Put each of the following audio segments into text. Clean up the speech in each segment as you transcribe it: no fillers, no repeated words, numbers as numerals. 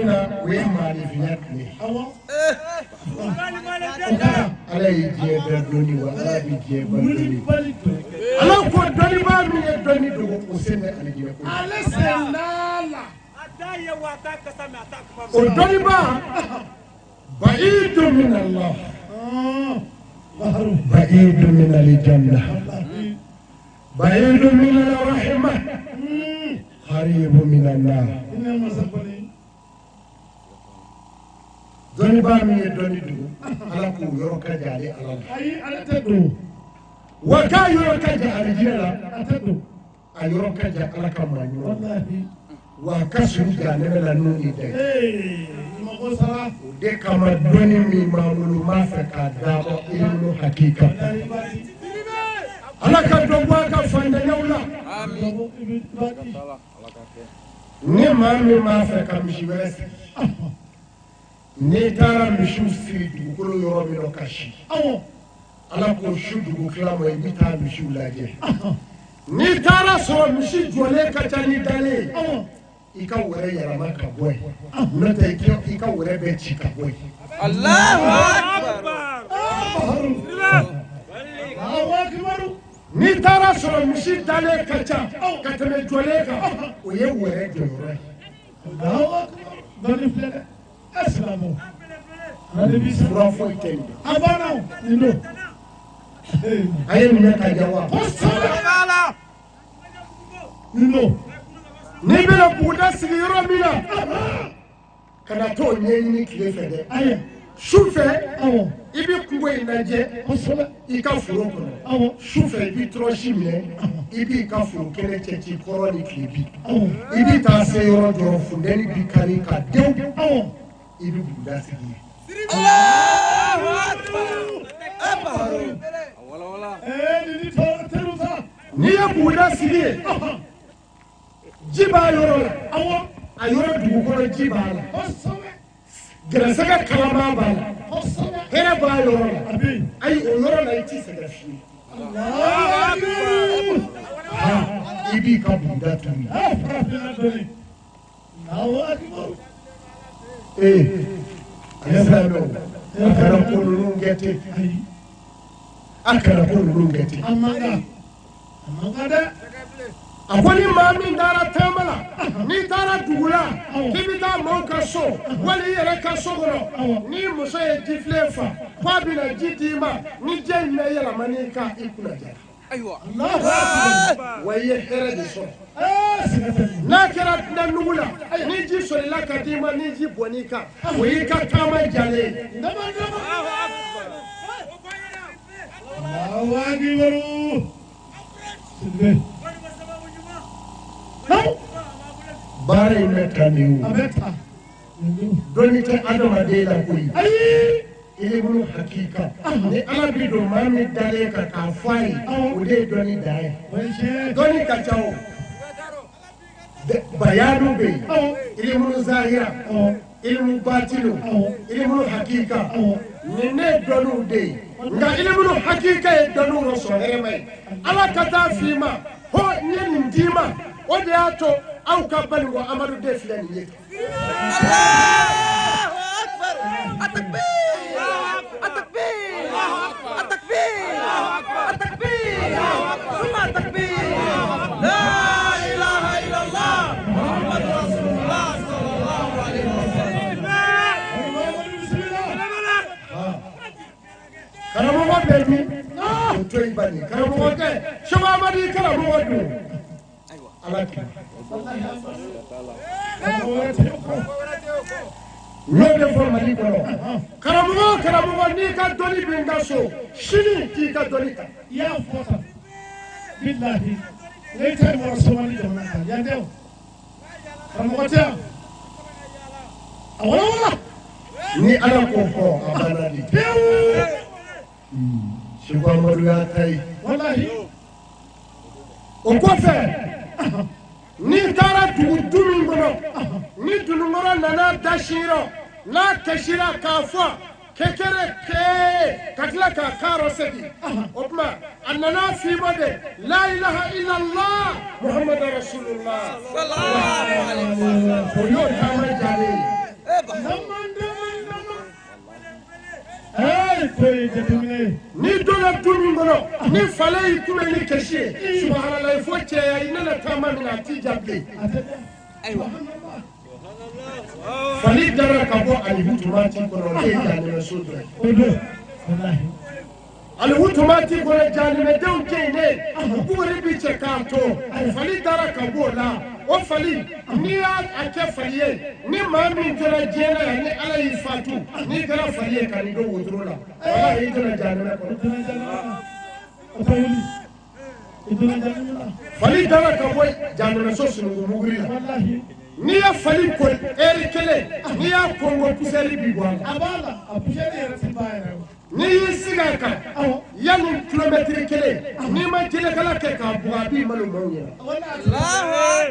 mina we mali finyatni ala yije be doni wa ala bije bandoni ala ko doni ba mi e doni do ko sene alijina ko ala senala adaya wa takasama atakfa o doni ba ba'idu min Allah ba'idu min al-jannah ba'idu min al-rahmah قريب من النار دوني بامي دوني دو على كو يروكا جالي على اي على تدو وكا يروكا جالي جيلا تدو يروكا جالي على كمان والله وكسر جالي لا نوني دي ما هو صراحه دي كما دوني مي مامولو ما فكا دابو انو حقيقه ala ka dɔbɔ a ka fantanyaw la ni maa min b'a fɛ ka misi wɛrɛ sigi n'i taara misiw siri dugukolo yɔrɔ min na ka si ala k'o su dugu tila ma i bɛ taa misiw lajɛ n'i taara sɔrɔ misi jɔlen ka ca ni dalen i ka wɛrɛ yɛlɛma ka bɔ yen n'o tɛ i ka wɛrɛ bɛ ci ka bɔ yen. Allahu akbar. Ni taara sɔrɔ misi dalen ka ca ka tɛmɛ jɔlen kan o ye wɛrɛ jɔyɔrɔ ye. Allahu akbar. Dɔnni filɛ dɛ. Asilamu. Ale bi fura foyi tɛ nin. A banna o. Nin don. A ye minɛ ka ja wa. Kosɛbɛ. Nin don. N'i bɛna buguda sigi yɔrɔ min na kana t'o ɲɛɲini tile fɛ dɛ. Ayi. Su fɛ i bɛ kungo in lajɛ i ka foro kɔnɔ su fɛ i bɛ tɔrɔsi minɛ i b'i ka foro kɛnɛ cɛ ci kɔrɔ ni tile bi i bɛ taa se yɔrɔ dɔ funtɛni bi kari ka denw i bɛ buguda sigi ye. n'i ye buguda sigi ye ji b'a yɔrɔ la a yɔrɔ dugukolo ji b'a la. Gɛrɛsɛgɛ kalaman b'a la hɛrɛ b'a yɔrɔ la ayi o yɔrɔ la i t'i sɛgɛn fiyewu i b'i ka buguda turu ale silamɛw a kɛra ko ninnu kɛ ten a kɛra ko ninnu kɛ ten a man kan dɛ. A ko ni maa min taara taama la n'i taara dugu la k'i bɛ taa maaw ka so wali i yɛrɛ ka so kɔnɔ ni muso ye jifilen fa k'a bɛna ji d'i ma ni jɛ in bɛ yɛlɛma n'i kan i kunna ja wa i ye hɛrɛ de sɔrɔ n'a kɛra dunanugu la ni ji sɔrɔla ka d'i ma ni ji bɔn'i kan o y'i ka taama jalen ye. Baara in bɛ taa nin o dɔnni tɛ adamaden la koyi ilmu hakika ni ala bi don maa min dalen kan k'a fɔ a ye o de ye dɔnni dan ye dɔnni ka ca o bayanu bɛ yen ilmu zahira ilmu batinu ilmu hakika nin ne ye dɔnniw de ye nka ilmu hakika ye dɔnniw la sɔrɔ hɛrɛma ye ala ka taa f'i ma ho n ye nin d'i ma o de y'a to aw ka bali wa amadu de filɛ nin ye. Karamɔgɔ bɛ min o to yen bani karamɔgɔ tɛ sɛbɛn amadu karamɔgɔ don. N'o bɛ fɔ Mali kɔnɔ karamɔgɔ n'i ka dɔnni bɛ n ka so sini k'i ka dɔnni ta. I y'a fɔ tan bilahi ne tɛ mɔgɔ sɔmani jamana kan yan tɛ o karamɔgɔ tɛ yan a wala ni ala ko fɔ a banna de pewu Seko Amadu y'a ta ye walahi o kɔfɛ n'i taara dugu min kɔnɔ ni dunukɔrɔ nana da siyɔrɔ n'a kasira k'a fɔ kɛkɛrɛ kee ka tila k'a kaarɔ segin o tuma a nana f'i ma de la ilaha illallah muhammadu rasulullah o y'o taama jalen ye ni donna du min kɔnɔ ni fale y'i kunbɛn ni kasi ye subhanallah fo cɛya i nana taama min na a t'i ja bilen fali dara ka bɔ alihu tomati kɔnɔ o ye jahanɛmɛso dɔ ye alihu tomati kɔnɔ jahanɛmɛdenw tɛ yen dɛ buguri bi cɛ k'a to fali dara ka bɔ o la o fali n'i y'a kɛ fali ye ni maa min kɛra diɲɛ na yan ni ala y'i fatu n'i kɛra fali ye ka n'i don wotoro la walahi i donna jahanɛmɛ kɔnɔ fali dara ka bɔ jahanɛmɛso sununkun muguri la n'i ye fali ko ɛri kelen n'i y'a kɔngɔ pusɛri bi bɔ a la n'i y'i sigi a kan yanni kilomɛtiri kelen n'i ma jelekala kɛ k'a bugɔ a b'i malo maaw ɲɛna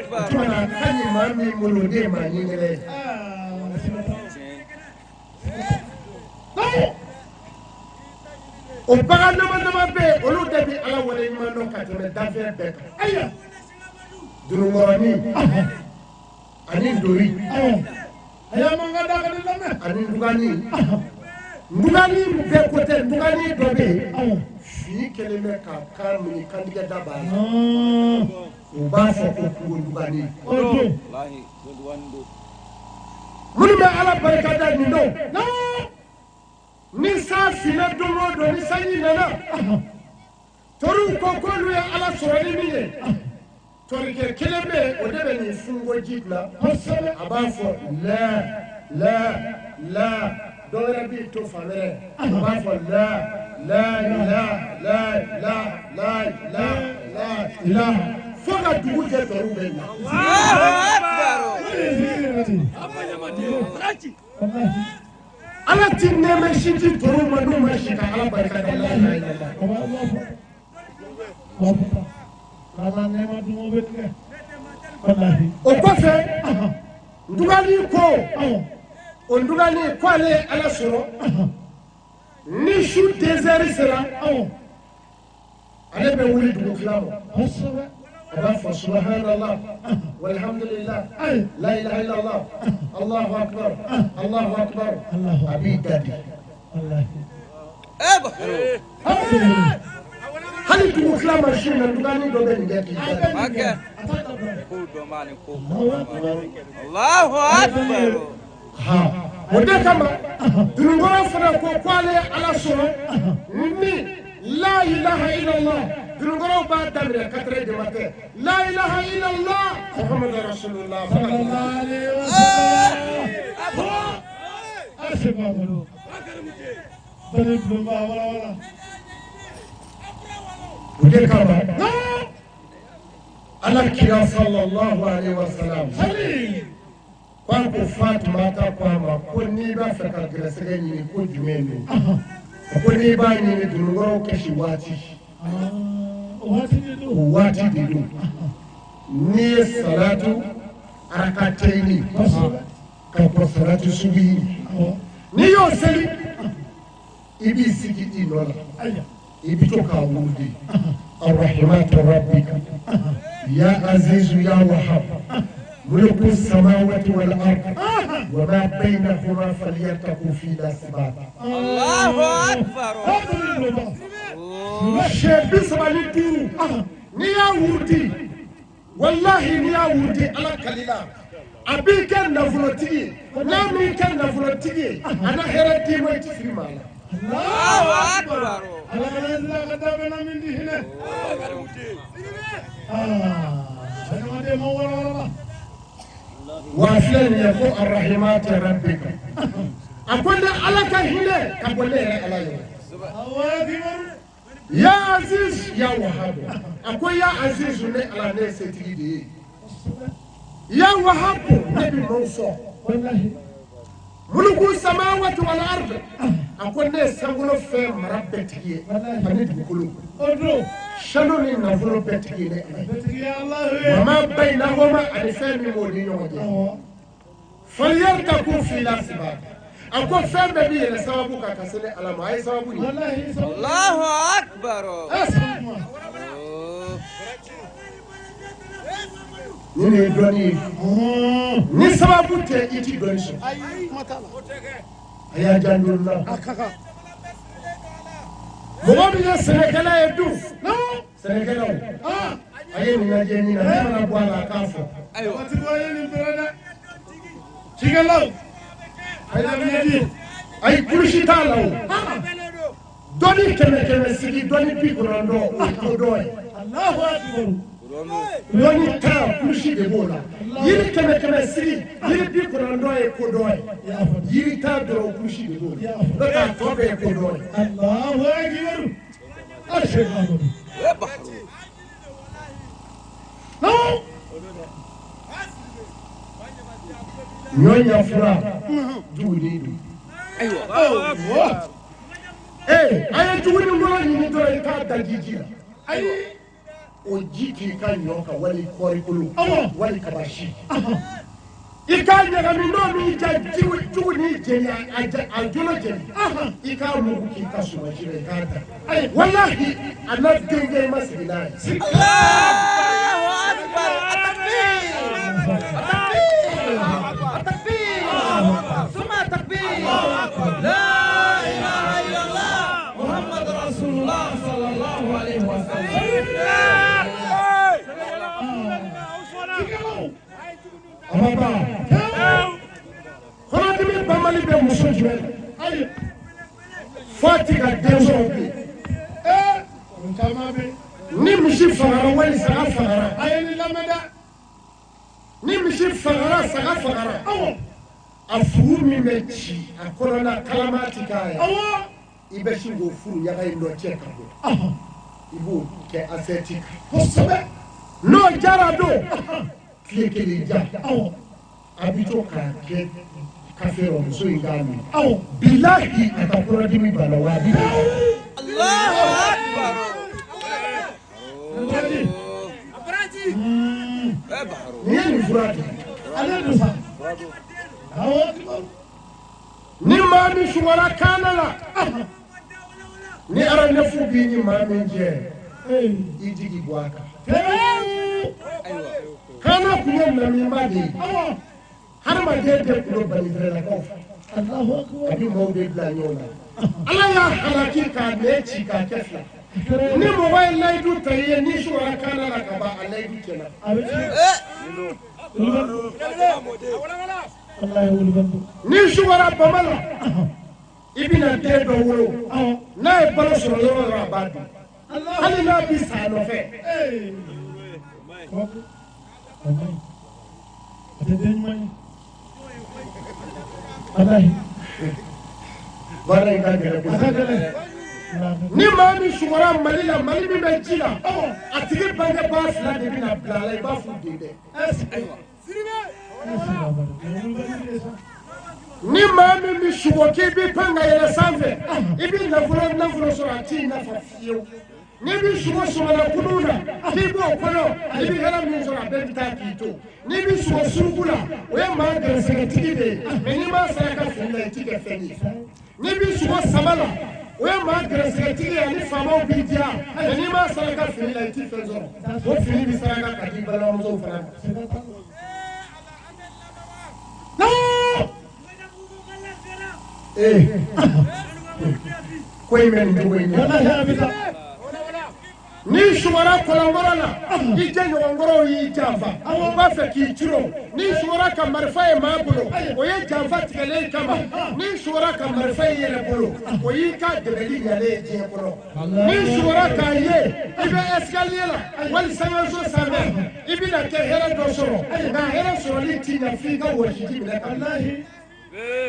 o tuma na ka ɲi maa min bolo ne ye maa ɲɛgɛnɛ ye o bagan dama bɛ yen olu de bɛ ala wale ɲuman dɔn ka tɛmɛ danfɛn bɛɛ kan dunukɔrɔnin ani dori ani ndugani bɛɛ côté ndugani dɔ bɛ yen fi kelen bɛ ka kan minɛ kantigɛ da b'a la u b'a fɔ ko kungo ndugani minnu bɛ ala barikada nin don ni san finna don o don ni sanji nana toriw ko k'olu ye ala sɔrɔ ni min ye torikɛ kelen bɛ yen o de bɛ nin fungo ji bila a b'a fɔ la dɔwɛrɛ b'i to fan wɛrɛ a b'a fɔ la fo ka dugu jɛ tɔw bɛ yen ala ti nɛmɛ sinji tɔw ma n'u ma si ka ala barikada la o kɔfɛ ndugani ko o ndugani ko ale ye ala sɔrɔ ni su dɛsɛri sera ale bɛ wuli dugu tila ma a b'a fɔ subhanallah walhamdulillah la ilaha illallah allahu akbar a b'i dadi hali dugu tila ma su na ndugani dɔ bɛ nin kɛ k'i dadi Allahu akbar o de kama dunukɔrɔ fana ko k'ale ye ala sɔrɔ ni la ilaha illallah dunukɔrɔw b'a daminɛ 4 heures du matin la ilaha illallah muhammadu rasulullah sallallahu alaihi wasallam o de kama ala kira sallallahu alaihi wasallam kwan ko Fatumata ko ma ko ni b'a fɛ ka gɛrɛsɛgɛ ɲini ko jumɛn don ko ni b'a ɲini dunukɔrɔw kɛsi waati o waati de don ni ye salatu arakatɛni ka bɔ salatu subi n'i y'o seli i b'i sigi i nɔ la i bɛ to k'a wurudi arrahimatu rabbika ya azizu ya wahab ملك السماوات والأرض وما بينهما فليتقوا في الأسباب الله أكبر الشيخ بسمعني ديرو نيا وردي والله نيا وردي على كليلا أبي كان نفلتي لا من كان نفلتي أنا هردي ما يتفري مالا الله أكبر على كليلا قدامنا من دي هنا وافلان يقول الرحمات ربك أقول على كهينة أقول على يا عزيز يا وهاب أقول يا عزيز على ناس تيجي يا وهاب نبي موسى ملك السماوات والأرض أقول ناس سانغلو في مربتي أنا تقولوا شنوني نفرو بتجي وما بينهما ألفان مولين فليرتقوا في الأسباب أقول فين ببي لسببك كسل على ما هي سببني الله أكبر ni dɔnni ni sababu tɛ i ti dɔnni sɔrɔ a y'a janjo la mɔgɔ min ye sɛnɛkɛla ye dun sɛnɛkɛlaw a ye nin lajɛ nin na ne mana bɔ a la a k'a fɔ waati dɔ ye nin fɛrɛ dɛ cikɛlaw a ye lamɛnni a ye kulusi t'a la o dɔnni kɛmɛ sigi dɔnni 90 o dɔ ye dɔnni ta kulusi de b'o la yiri kɛmɛ sigi yiri 90 ye ko dɔ ye yiri ta dɔrɔn kulusi de b'o la n'o tɛ a tɔ bɛɛ ye ko dɔ ye ɲɔnya fura juguni don a ye juguni bolo ɲini dɔrɔn i k'a da ji la o ji k'i ka ɲɔ kan wali kɔɔri kolo wali kaba si i k'a ɲagami n'o min ja juguni jeni a jolo jeni i k'a mugu k'i ka sumansi la i k'a da walahi a n'a denkɛ ma sigi n'a ye kɔnɔdimi banbali bɛ muso jumɛn na fo a tɛ ka den sɔrɔ bilen ni misi fagara wali saga fagara a ye nin lamɛn dɛ ni misi fagara saga fagara a furu min bɛ ci a kɔnɔna kalama tɛ k'a ye i bɛ sin k'o furu ɲaga in dɔ cɛ ka bɔ i b'o kɛ asɛti kan kosɛbɛ n'o jara don tile kelen ja a bɛ to k'a kɛ kafe rɔ muso in k'a min bilahi a ka kɔnɔdimi bana wa a bɛ nin ye nin fura de ale don sa ni maa min sugɔra kaana la ni aranɛfu b'i ni maa min cɛ i jigi bɔ a kan kaana kun ye namiba de ye hadamaden tɛ kulo banifɛrɛlakaw fɛ a bɛ maaw de bila ɲɔgɔn na ala y'a halaki k'a nɛ ci k'a kɛ fila ni mɔgɔ ye layidu ta i ye n'i sugɔra kaana la ka ban a layidu tiɲɛna n'i sugɔra bama la i bɛna den dɔ wolo n'a ye balo sɔrɔ yɔrɔ yɔrɔ a b'a dun hali n'a bi sa nɔfɛ baara in ka gɛlɛn kosɛbɛ ni maa min sugɔra Mali la Mali min bɛ ji la a tigi bangebaa fila de bɛna bila a la i b'a f'u den dɛ ni maa min bɛ sugɔ k'i bɛ pan ka yɛlɛ sanfɛ i bɛ nafolo sɔrɔ a t'i nafa fiyewu n'i bɛ sugɔ sɔgɔla kunun na k'i b'o kɔnɔ i bɛ hɛrɛ min sɔrɔ a bɛɛ bɛ taa k'i to n'i bɛ sugɔ suruku la o ye maa gɛrɛsɛgɛtigi de ye mɛ n'i m'a saraka fini la i ti kɛ fɛn ye n'i bɛ sugɔ sama la o ye maa gɛrɛsɛgɛtigi ye ani faamaw b'i diya mɛ n'i m'a saraka fini la i ti fɛn sɔrɔ o fini bɛ saraka ka di balimamusow fana ma. ko in bɛ nin cogo in na n'i sugɔra kɔlɔnkɔrɔ la i jɛɲɔgɔnkɔrɔw y'i janfa u b'a fɛ k'i ciro n'i sugɔra ka marifa ye maa bolo o ye janfa tigɛlen kama n'i sugɔra ka marifa ye yɛrɛ bolo o y'i ka dɛmɛli ɲalen ye diɲɛ kɔnɔ n'i sugɔra k'a ye i bɛ escalier la wali sangaso sanfɛ i bɛna kɛ hɛrɛ dɔ sɔrɔ nka hɛrɛ sɔrɔli t'i ɲɛ f'i ka wɔsiji minɛ ka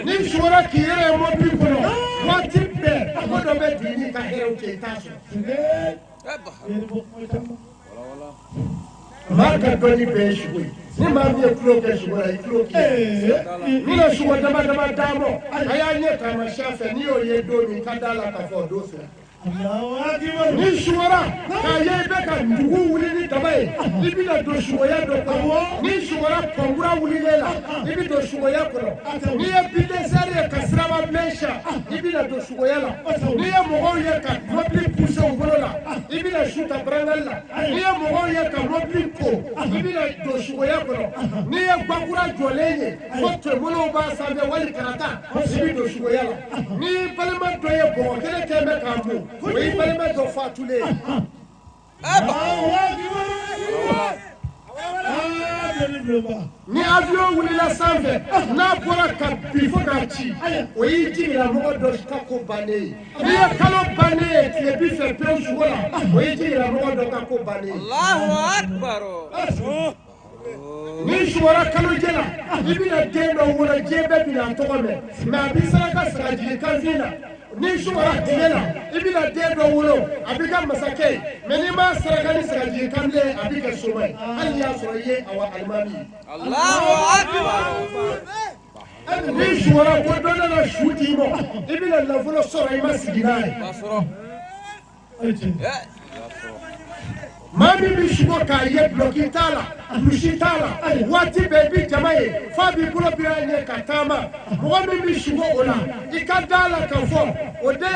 n'i sugɔra k'i yɛrɛ ye mobili kɔnɔ waati bɛɛ ko dɔ bɛ bin n'i ka hɛrɛw cɛ i t'a sɔrɔ maa ka dɔnni bɛɛ ye sugo ye ni maa min ye tulo kɛ sugo la i tulo kɛ ni na sugo dama dama d'a ma a y'a ɲɛ taamasiyɛn fɛ n'i y'o ye don min ka d'a la k'a fɔ o don sera ni suwara k'a ye i bɛ ka dugu wuli ni daba ye i bɛna don sugoya dɔ kɔnɔ ni suwara pɔnkura wulilen la i bɛ don sugoya kɔnɔ n'i ye bidɛsɛri ye ka siraba bilen siyan i bɛna don sugoya la n'i ye mɔgɔw ye ka mɔbili puse u bolo la i bɛna su ta barangali la n'i ye mɔgɔw ye ka mɔbili ko i bɛna don sugoya kɔnɔ n'i ye gbakura jɔlen ye fo tɔnbolow b'a sanfɛ wali karata i bɛ don sugoya la n'i balima dɔ ye bɔgɔ kelen kɛ bɛ k'a mun o y'i balima dɔ fatulen ye. ni avion wulila sanfɛ n'a bɔra ka bin fo k'a ci o y'i jiginna mɔgɔ dɔ ka ko bannen ye n'i ye kalo bannen ye tile bi fɛ pewu sugo la o y'i jiginna mɔgɔ dɔ ka ko bannen ye. Allahu Akbar. ni suwara kalojɛ la i bɛna den dɔ wolo diɲɛ bɛɛ bɛna a tɔgɔ mɛn mɛ a b'i saraka sagajigi kanfin na ni suwara tile la i bɛna den dɔ wolo a b'i ka masakɛ ye mɛ n'i m'a saraka ni sagajigi kanbilen a b'i kɛ soma ye hali n'i y'a sɔrɔ i ye awa alimami ye. Allahu Akbar. ni suwara ko dɔ nana su d'i ma i bɛna nafolo sɔrɔ i ma sigi n'a ye. maa min bɛ sugo k'a ye duloki t'a la kulusi t'a la waati bɛɛ i bɛ jama ye f'a b'i bolo bira a ɲɛ ka taama mɔgɔ min bɛ sugo o la i ka da la ka fɔ o de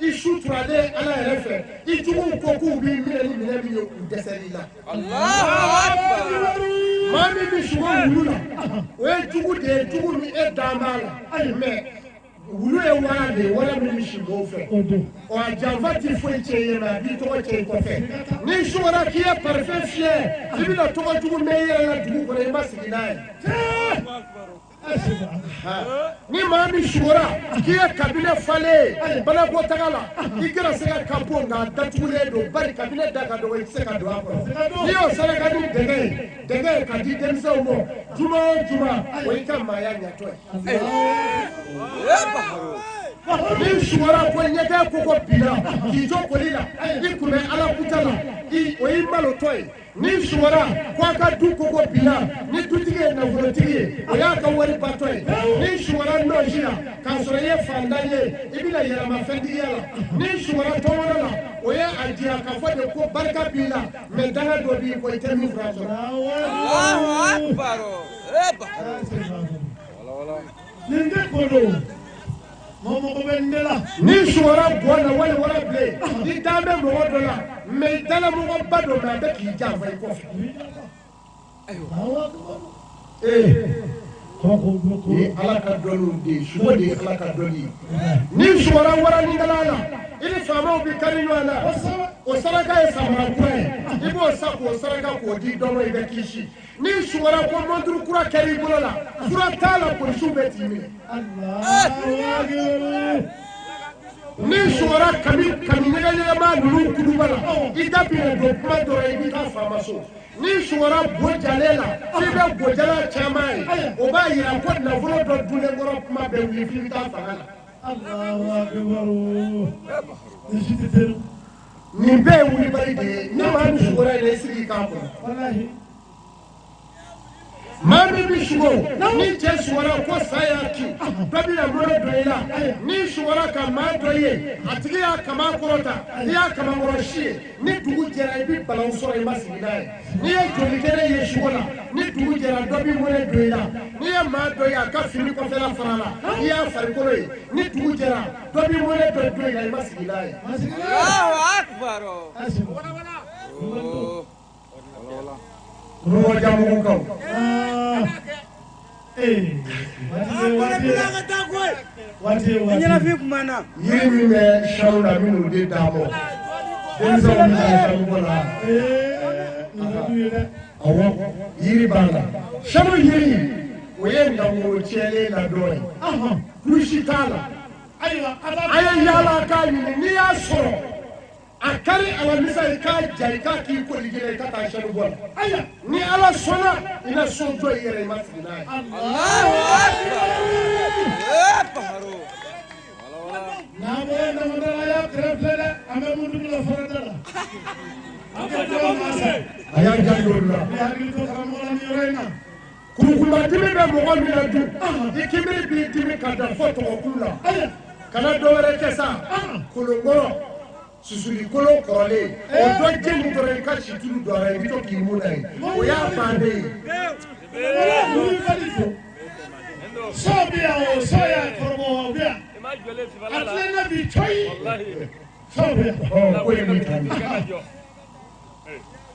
ye i su turalen ala yɛrɛ fɛ i juguw ko k'u b'i minɛ ni minɛ min ye u dɛsɛl'i la. maa min bɛ sugo wulu la o ye jugu de ye jugu min e dan b'a la mɛ wulu ye wara de ye wara min bɛ si mɔgɔw fɛ a janfa ti foyi cɛ ye mɛ a b'i tɔgɔ cɛ i kɔfɛ ni sugora k'i ye parfɛn fiyɛ i bɛna tɔgɔ jugu mɛn i yɛrɛ la dugu kɔnɔ i ma sigi n'a ye. ni maa min sugora k'i ye kabinɛ falen ye banakɔtaga la i gɛrɛsɛgɛ ka bon nka datugulen don bari kabinɛ da ka dɔgɔ i tɛ se ka don a kɔnɔ n'i y'o saraka ni dɛgɛ ye ka di denmisɛnw ma juma o juma o y'i ka maaya ɲɛtɔ ye. ni sugora ko ɲɛgɛn koko binna k'i jɔ koli la i kun bɛ ala kuta la o y'i malotɔ ye ni sugora ko a ka du koko binna ni dutigi ye nafolotigi ye o y'a ka wari batɔ ye ni sugora nɔɔsi la k'a sɔrɔ i ye fantan ye i bɛna yɛlɛma fɛntigiya la ni sugora tɔmɔnɔ la o ye a diya k'a fɔ de ko barika b'i la mɛ danga dɔ b'i kɔ i tɛ min fura sɔrɔ. Allahu Akbar. nin tɛ ko don. ni sugora bɔ na wali wara bilen i dan bɛ mɔgɔ dɔ la mɛ i dala mɔgɔ ba dɔ mɛ a bɛ k'i janfa i kɔfɛ. ni ala ka dɔnniw de ye sugo de ye ala ka dɔnni ye ni sugora waranikala la i ni faamaw bɛ kari ɲɔgɔn na o saraka ye samara kura ye i b'o sa k'o saraka k'o di dɔ ma i bɛ kisi ni sugora ko mɔnturu kura kɛra i bolo la fura t'a la polisiw bɛ t'i minɛ. ni sugora kami ɲɛgɛɲɛgɛma ninnu kuduba la i da bɛna don kuma dɔ la i b'i ka faama so ni sugora bo jalen la f'i bɛ bojala caman ye o b'a yira ko nafolo dɔ dunnen kɔrɔ kuma bɛ wuli f'i bɛ taa fanga la. nin bɛɛ ye wulibali de ye ni maa min sugora ye i sigi k'a kɔnɔ. maa min bɛ sugo ni cɛ sugora ko sa y'a kin dɔ bɛna mɔnɛ dɔ i la ni sugora ka maa dɔ ye a tigi y'a kama kɔrɔta i y'a kama kɔrɔ si ye ni dugu jɛra i bɛ balawu sɔrɔ i ma sigi n'a ye n'i ye joli kɛnɛ ye sugo la ni dugu jɛra dɔ bɛ mɔnɛ dɔ i la n'i ye maa dɔ ye a ka fini kɔfɛla fara la i y'a farikolo ye ni dugu jɛra dɔ bɛ mɔnɛ dɔ i la i ma sigi n'a ye. Allahu Akbar. Jamugukaw yiri min bɛ sanu la minnu de d'a ma denmisɛnw bɛ sanu bɔ la awɔ yiri b'a la sanu yiri o ye ŋanŋoro tiɲɛlen na dɔ ye kulusi t'a la a ye yaala k'a ɲini n'i y'a sɔrɔ a kari alamisa i k'a ja i k'a k'i koli kelen i ka taa sanu bɔ la ni ala sɔnna i na so jɔ i yɛrɛ i ma sigi n'a ye. n'an bɛ damadala y'a kɛrɛfɛ dɛ an bɛ mun dugu la farada la a y'a janto olu la. hakili to karamɔgɔ la nin yɔrɔ in na. kurukunba dimi bɛ mɔgɔ min na dun i kibiri b'i dimi ka dan fɔ tɔgɔkulu la kana dɔ wɛrɛ kɛ sa kolonkɔrɔ susuli kolo kɔrɔlen o dɔ jeli dɔrɔn i ka situlu don a la i bɛ to k'i mun na ye o y'a bannen ye. So be our soya for Bia. I think that be trying. So be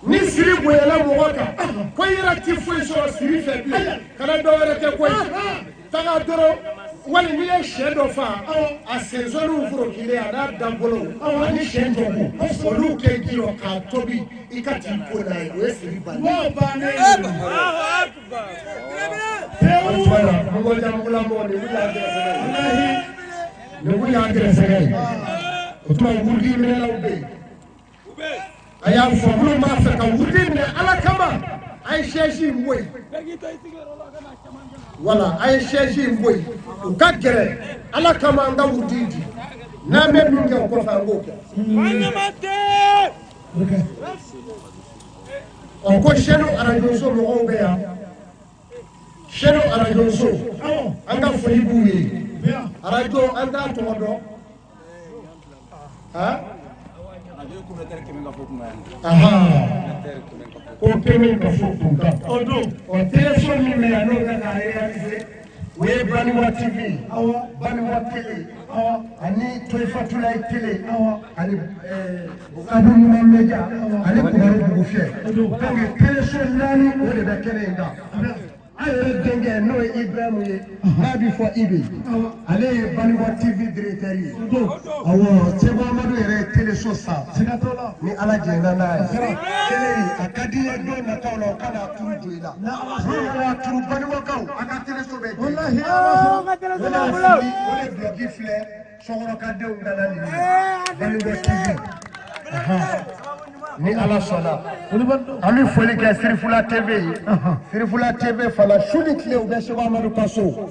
ni siri boyala mɔgɔ kan ko i yɛrɛ ti foyi sɔrɔ siri fɛ bilen kana dɔ wɛrɛ kɛ koyi taga dɔrɔn wali n'i ye sɛ dɔ fa a sensɔriw foro kelen a n'a danbolow ani sɛ jɔku olu kɛ ji rɔ k'a tobi i ka t'i ko n'a ye o ye siri bannen. Mɔgɔjamugula de wuli y'an gɛrɛsɛgɛ ye o tuma wurudi minɛlaw bɛ yen a y'a fɔ minnu b'a fɛ ka wurudi minɛ ala kama a ye sɛsi in bɔ yen wala a ye sɛsi in bɔ yen u ka gɛrɛ ala kama an ka wurudi di n'an bɛ min kɛ o kɔfɛ an k'o kɛ. Ko sɛnu arajoso mɔgɔw bɛ yan sɛnu arajoso an ka foli b'u ye arajo an t'a tɔgɔ dɔn ko kɛmɛ ka fɔ kun kan o don o téléphone min bɛ yan n'o ka k'a réaliser o ye Baniwa TV Baniwa Télé ani Toyifatulayi Télé ani Abu Ɲuman Media ani Kumaru Bugu Fiyɛ donc téléphone naani o de bɛ kɛnɛ in kan. An yɛrɛ denkɛ n'o ye Ibrahima ye n'a bɛ fɔ Ibe ale ye Baniwa TV directeur ye awɔ Seko Amadu yɛrɛ ye téléso san ni ala jɛnna n'a ye télé a ka di ye don nataw la o kana turu don i la n'o y'a turu Baniwakaw a ka téléso bɛ jɛ o de bloki filɛ Sɔkɔrɔkadenw nana nin ye Baniwa TV ni ala sɔnna an bɛ foli kɛ Sirifula TV ye Sirifula TV fana su ni tile u bɛ Seko Amadu ka so.